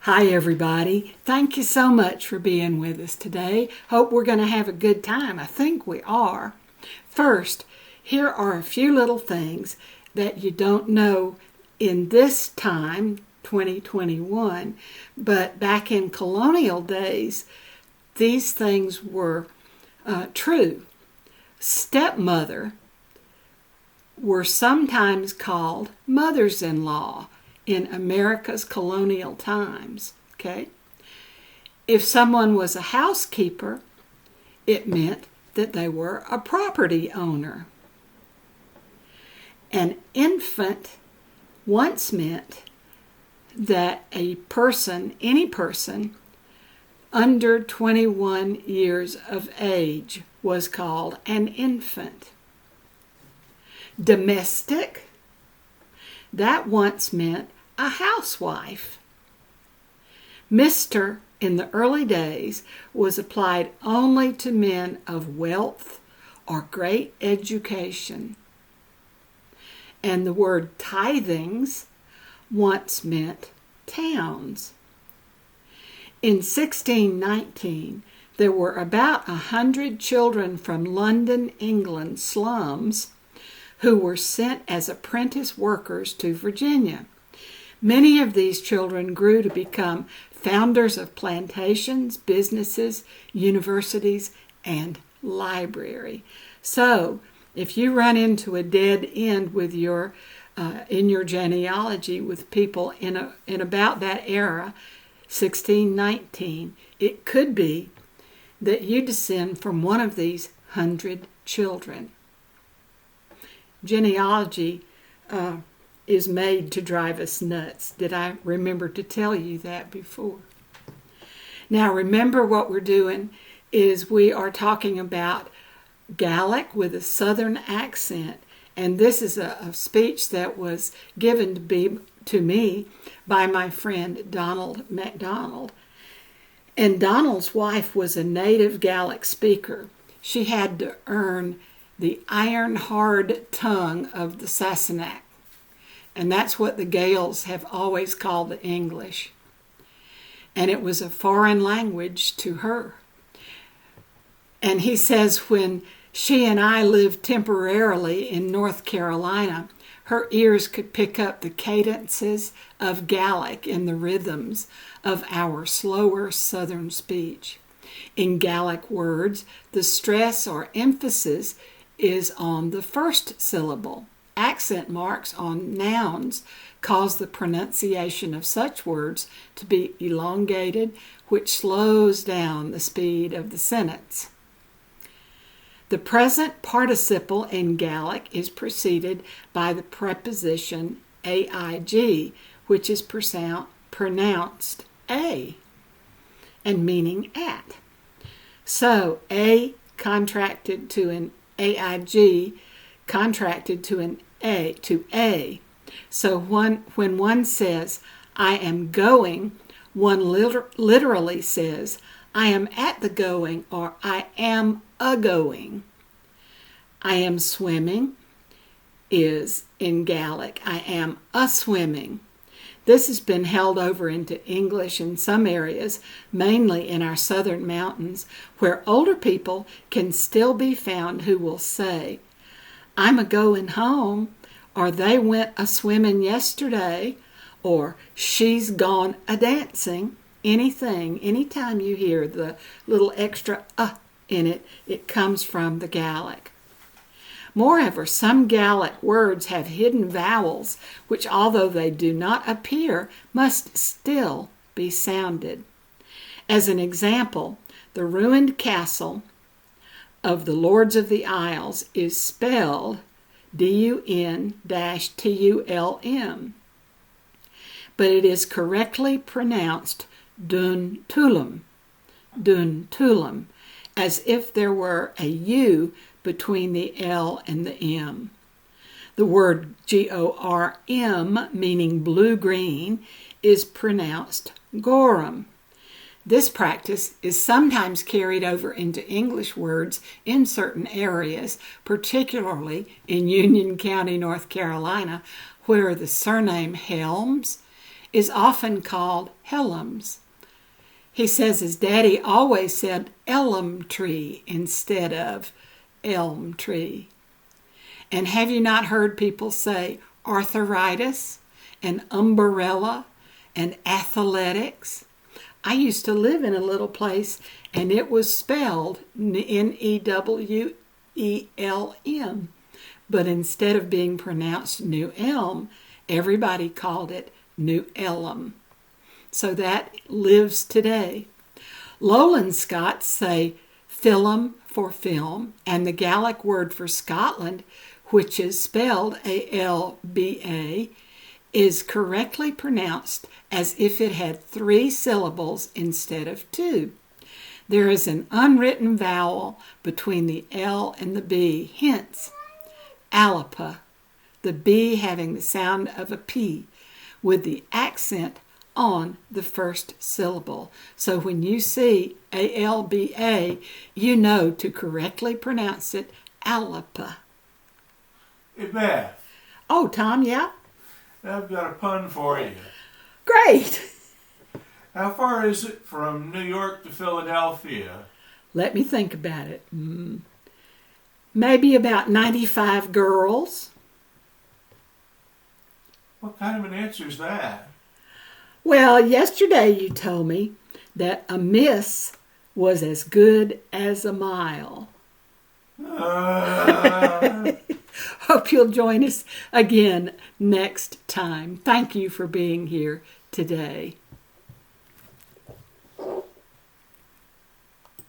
Hi, everybody. Thank you so much for being with us today. Hope we're going to have a good time. I think we are. First, here are a few little things that you don't know in this time, 2021, but back in colonial days, these things were true. Stepmother were sometimes called mothers-in-law in America's colonial times, okay? If someone was a housekeeper, it meant that they were a property owner. An infant once meant that a person, any person, under 21 years of age was called an infant. Domestic, that once meant a housewife. Mr. in the early days was applied only to men of wealth or great education. And the word tithings once meant towns. In 1619, there were about 100 children from London, England slums who were sent as apprentice workers to Virginia. Many of these children grew to become founders of plantations, businesses, universities, and library. So, if you run into a dead end with in your genealogy with people in about that era, 1619, it could be that you descend from one of these 100 children. Genealogy is made to drive us nuts. Did I remember to tell you that before? Now remember, what we're doing is we are talking about Gaelic with a southern accent, and this is a speech that was given to me by my friend Donald MacDonald. And Donald's wife was a native Gaelic speaker. She had to earn the iron-hard tongue of the Sassenach. And that's what the Gaels have always called the English. And it was a foreign language to her. And he says when she and I lived temporarily in North Carolina, her ears could pick up the cadences of Gaelic in the rhythms of our slower southern speech. In Gaelic words, the stress or emphasis is on the first syllable. Accent marks on nouns cause the pronunciation of such words to be elongated, which slows down the speed of the sentence. The present participle in Gaelic is preceded by the preposition aig, which is pronounced a, and meaning at. So, a contracted to an aig contracted to an a. So when one says, I am going, one literally says, I am at the going, or I am a-going. I am swimming is in Gaelic, I am a-swimming. This has been held over into English in some areas, mainly in our southern mountains, where older people can still be found who will say, I'm a-going home, or they went a-swimming yesterday, or she's gone a-dancing. Anytime you hear the little extra in it, it comes from the Gaelic. Moreover, some Gaelic words have hidden vowels, which, although they do not appear, must still be sounded. As an example, the ruined castle of the Lords of the Isles is spelled DUN-TULM, but it is correctly pronounced Dun-Tulum, as if there were a U between the L and the M. The word GORM, meaning blue-green, is pronounced Gorham. This practice is sometimes carried over into English words in certain areas, particularly in Union County, North Carolina, where the surname Helms is often called Helms. He says his daddy always said elm tree instead of elm tree. And have you not heard people say arthritis and umbrella and athletics? I used to live in a little place and it was spelled Newelm. But instead of being pronounced New Elm, everybody called it New Elm. So that lives today. Lowland Scots say film for film, and the Gaelic word for Scotland, which is spelled Alba, is correctly pronounced as if it had 3 syllables instead of 2. There is an unwritten vowel between the L and the B, hence Alapa, the B having the sound of a P, with the accent on the first syllable. So when you see Alba, you know to correctly pronounce it Alapa. Hey, Beth. Oh, Tom, yeah? I've got a pun for you. Great! How far is it from New York to Philadelphia? Let me think about it. Maybe about 95 girls. What kind of an answer is that? Well, yesterday you told me that a miss was as good as a mile. Hope you'll join us again next time. Thank you for being here today.